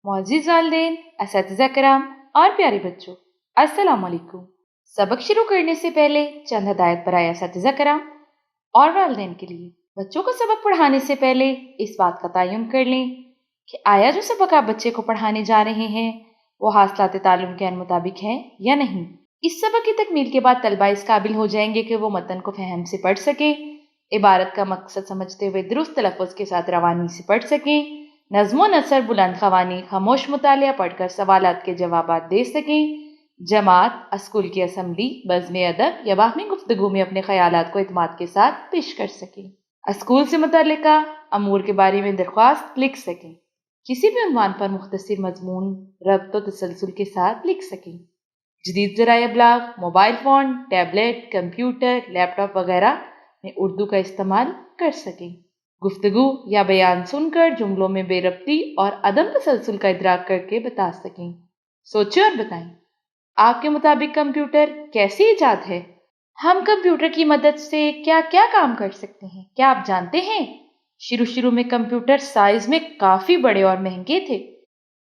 मोअज़्ज़िज़ वालिदैन, असतिज़ा किराम और प्यारे बच्चों, अस्सलाम वालेकुम। सबक शुरू करने से पहले चंद हदायत बराए असतिज़ा किराम और वालिदैन के लिए। बच्चों को सबक पढ़ाने से पहले इस बात का तयन कर लें कि आया जो सबक आप बच्चे को पढ़ाने जा रहे हैं वो हासिलात ताल्लुम के मुताबिक है या नहीं। इस सबक की तकमील के बाद तलबा इस काबिल हो जाएंगे कि वो मतन को फहम से पढ़ सकें, इबारत का मकसद समझते हुए दुरुस्त तलफ़्फ़ुज़ के साथ रवानी से पढ़ सकें, नज़्म व नसर बुलंद ख़वानी खामोश मुतालिया पढ़कर सवालात के जवाबात दे सकें, जमात, स्कूल की असम्बली, बज़्म अदब या बाहमी गुफ्तगू में अपने ख़यालात को इत्माद के साथ पेश कर सकें, स्कूल से मुतल्लिका अमूर के बारे में दरख्वास्त लिख सकें, किसी भी उन्वान पर मुख्तसर मज़मून रब्त व तसलसल के साथ लिख सकें, जदीद ज़राए इब्लाग, mobile phone, tablet, computer, laptop वगैरह में उर्दू का इस्तेमाल कर सकें, गुफ्तगू या बयान सुनकर जुमलों में बेरब्ती और अदम तसलसल का इदराक करके बता सकें। सोचें और बताएं, आपके मुताबिक कंप्यूटर कैसी इजाद है? हम कंप्यूटर की मदद से क्या क्या काम कर सकते हैं, क्या आप जानते हैं? शुरू में कंप्यूटर साइज में काफ़ी बड़े और महंगे थे।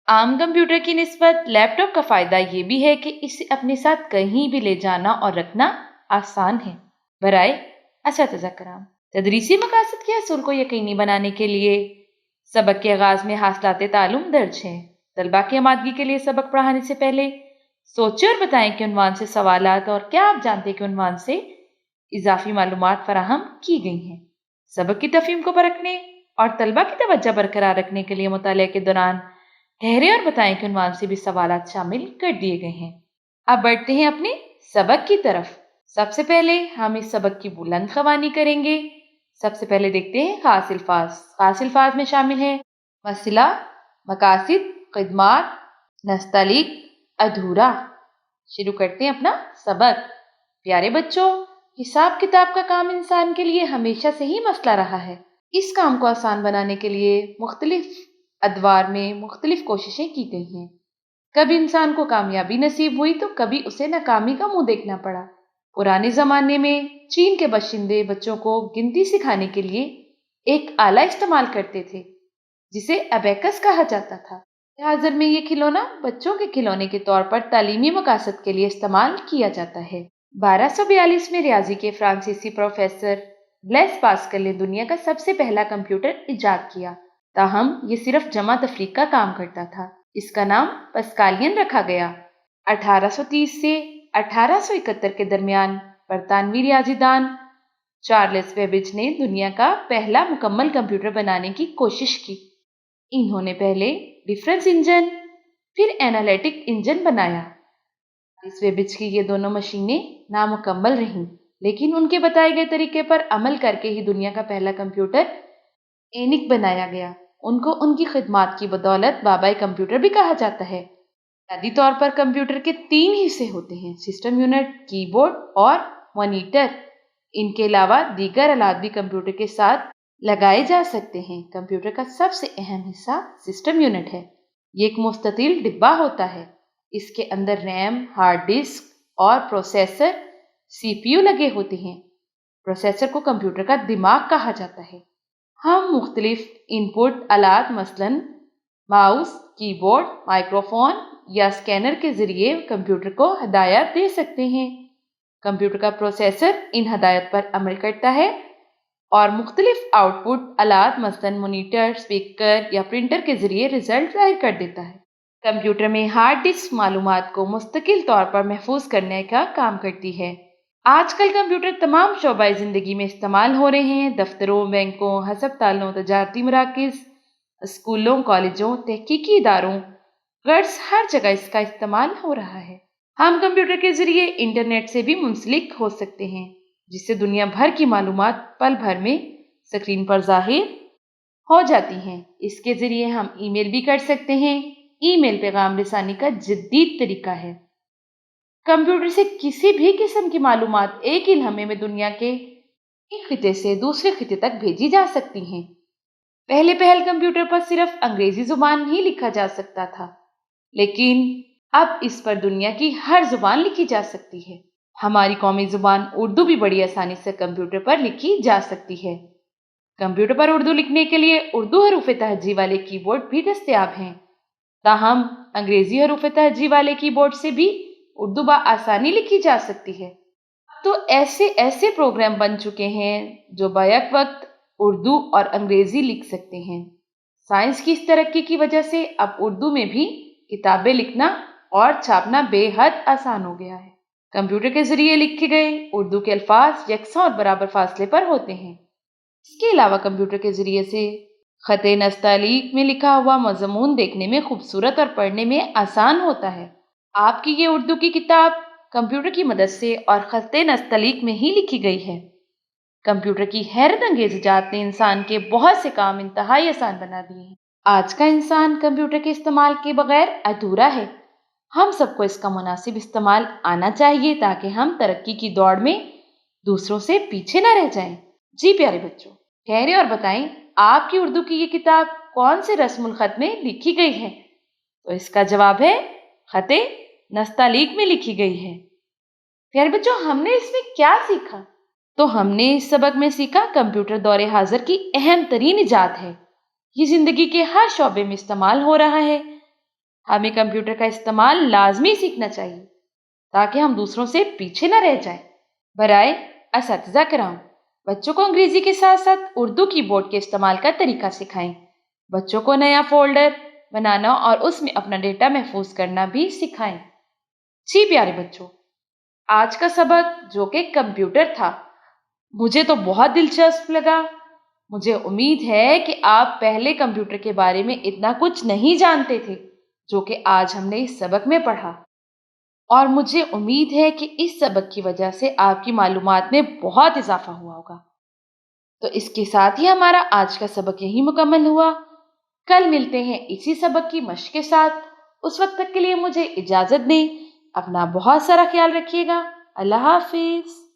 आम कंप्यूटर की निस्बत लैपटॉप का फ़ायदा ये भी है कि इसे अपने साथ कहीं भी ले जाना और रखना आसान है। बराए असतिज़ा किराम, तदरीसी मकासद के हसूल को यकीनी बनाने के लिए सबक के आगाज़ में हासिलात ताल्लुम दर्ज हैं। तलबा की आमादगी के लिए सबक पढ़ाने से पहले सोचें और बताएं कि उन्वान से सवालात और क्या आप जानते हैं कि उन्वान से इजाफी मालूमात फराहम की गई हैं। सबक की तफहीम को परखने और तलबा की तवज्जो बरकरार रखने के लिए मुताले के दौरान ठहरे और बताएं कि उन्वान से भी सवालात शामिल कर दिए गए हैं। अब बढ़ते हैं अपने सबक की तरफ। सबसे पहले हम इस सबक की बुलंद ख़वानी करेंगे। सबसे पहले देखते हैं खास अल्फाज। खास अल्फाज में शामिल है मसला, मकासिद, खिदमात, नस्तलीक, अधूरा। शुरू करते हैं अपना सबक। प्यारे बच्चों, हिसाब किताब का काम इंसान के लिए हमेशा से ही मसला रहा है। इस काम को आसान बनाने के लिए मुख्तलिफ अदवार में मुख्तलिफ कोशिशें की गई हैं। कभी इंसान को कामयाबी नसीब हुई तो कभी उसे नाकामी का मुंह देखना पड़ा। पुराने ज़माने में चीन के बाशिंदे बच्चों को गिनती सिखाने के लिए एक आला इस्तेमाल करते थे जिसे अबेकस कहा जाता था। हाज़िर में ये खिलौना बच्चों के खिलौने के तौर पर तालीमी मकासद के लिए इस्तेमाल किया जाता है। 1242 में रियाजी के फ्रांसीसी प्रोफेसर ब्लेस पास्कल ने दुनिया का सबसे पहला कंप्यूटर इजाद किया। ताहम ये सिर्फ जमा तफरीक का काम करता था। इसका नाम पस्कालियन रखा गया। 1830 से 1871 के दरमियान बरतानवी रियाजीदान चार्ल्स बेबेज ने दुनिया का पहला मुकम्मल कंप्यूटर बनाने की कोशिश की। इन्होंने पहले डिफरेंस इंजन फिर एनालिटिक इंजन बनाया। इस बेबेज की ये दोनों मशीनें नामुकम्मल रहीं, लेकिन उनके बताए गए तरीके पर अमल करके ही दुनिया का पहला कंप्यूटर एनिक बनाया गया। उनको उनकी खिदमात की बदौलत बाबाए कंप्यूटर भी कहा जाता है। बुनियादी तौर पर कंप्यूटर के 3 हिस्से होते हैं: सिस्टम यूनिट, कीबोर्ड और मॉनिटर। इनके अलावा दीगर आलात भी कंप्यूटर के साथ लगाए जा सकते हैं। कंप्यूटर का सबसे अहम हिस्सा सिस्टम यूनिट है। ये एक मुस्ततिल डिब्बा होता है। इसके अंदर रैम, हार्ड डिस्क और प्रोसेसर सीपीयू लगे होते हैं। प्रोसेसर को कंप्यूटर का दिमाग कहा जाता है। हम मुख्तलिफ इनपुट आलात मसलन माउस, कीबोर्ड, माइक्रोफोन या स्कैनर के जरिए कंप्यूटर को हदायत दे सकते हैं। कंप्यूटर का प्रोसेसर इन हदायत पर अमल करता है और मुख्तलिफ आउटपुट आलात मसलन मॉनिटर, स्पीकर या प्रिंटर के जरिए रिजल्ट जाहिर कर देता है। कंप्यूटर में हार्ड डिस्क मालूमात को मुस्तकिल तौर पर महफूज करने का काम करती है। आजकल कंप्यूटर तमाम शोबाए ज़िंदगी में इस्तेमाल हो रहे हैं। दफ्तरों, बैंकों, हस्पतालों, तजारती मराकिज़, स्कूलों, कॉलेजों, तहकीकी इदारों, गर्ज हर जगह इसका इस्तेमाल हो रहा है। हम कंप्यूटर के जरिए इंटरनेट से भी मुंसलिक हो सकते हैं, जिससे दुनिया भर की मालूमात पल भर में स्क्रीन पर जाहिर हो जाती हैं। इसके जरिए हम ईमेल भी कर सकते हैं। ईमेल पैगाम रसानी का जदीद तरीका है। कंप्यूटर से किसी भी किस्म की मालूमात एक ही लम्हे में दुनिया के एक खिते से दूसरे खिते तक भेजी जा सकती हैं। पहले कंप्यूटर पर सिर्फ अंग्रेजी जुबान ही लिखा जा सकता था, लेकिन अब इस पर दुनिया की हर जुबान लिखी जा सकती है। ہماری قومی زبان اردو بھی بڑی آسانی سے کمپیوٹر پر لکھی جا سکتی ہے۔ کمپیوٹر پر اردو لکھنے کے لیے اردو حروف تہجی والے کی بورڈ بھی دستیاب ہیں، تاہم انگریزی حروف تہجی والے کی بورڈ سے بھی اردو بآسانی لکھی جا سکتی ہے۔ تو ایسے پروگرام بن چکے ہیں جو بیک وقت اردو اور انگریزی لکھ سکتے ہیں۔ سائنس کی اس ترقی کی وجہ سے اب اردو میں بھی کتابیں لکھنا اور چھاپنا بے حد آسان ہو گیا ہے۔ کمپیوٹر کے ذریعے لکھے گئے اردو کے الفاظ یکساں اور برابر فاصلے پر ہوتے ہیں۔ اس کے علاوہ کمپیوٹر کے ذریعے سے خط نستعلیق میں لکھا ہوا مضمون دیکھنے میں خوبصورت اور پڑھنے میں آسان ہوتا ہے۔ آپ کی یہ اردو کی کتاب کمپیوٹر کی مدد سے اور خط نستعلیق میں ہی لکھی گئی ہے۔ کمپیوٹر کی حیرت انگیز ایجاد نے انسان کے بہت سے کام انتہائی آسان بنا دیے ہیں۔ آج کا انسان کمپیوٹر کے استعمال کے بغیر ادھورا ہے۔ ہم سب کو اس کا مناسب استعمال آنا چاہیے تاکہ ہم ترقی کی دوڑ میں دوسروں سے پیچھے نہ رہ جائیں۔ جی پیارے بچوں، ٹھہرے اور بتائیں آپ کی اردو کی یہ کتاب کون سے رسم الخط میں لکھی گئی ہے؟ تو اس کا جواب ہے خط نستعلیق میں لکھی گئی ہے۔ پیارے بچوں، ہم نے اس میں کیا سیکھا؟ تو ہم نے اس سبق میں سیکھا کمپیوٹر دور حاضر کی اہم ترین ایجاد ہے۔ یہ زندگی کے ہر شعبے میں استعمال ہو رہا ہے۔ ہمیں کمپیوٹر کا استعمال لازمی سیکھنا چاہیے تاکہ ہم دوسروں سے پیچھے نہ رہ جائیں۔ برائے اساتذہ کرام، بچوں کو انگریزی کے ساتھ ساتھ اردو کی بورڈ کے استعمال کا طریقہ سکھائیں۔ بچوں کو نیا فولڈر بنانا اور اس میں اپنا ڈیٹا محفوظ کرنا بھی سکھائیں۔ جی پیارے بچوں، آج کا سبق جو کہ کمپیوٹر تھا، مجھے تو بہت دلچسپ لگا۔ مجھے امید ہے کہ آپ پہلے کمپیوٹر کے بارے میں اتنا کچھ نہیں جانتے تھے جو کہ آج ہم نے اس سبق میں پڑھا، اور مجھے امید ہے کہ اس سبق کی وجہ سے آپ کی معلومات میں بہت اضافہ ہوا ہوگا۔ تو اس کے ساتھ ہی ہمارا آج کا سبق یہی مکمل ہوا۔ کل ملتے ہیں اسی سبق کی مشق کے ساتھ۔ اس وقت تک کے لیے مجھے اجازت دیں۔ اپنا بہت سارا خیال رکھیے گا۔ اللہ حافظ۔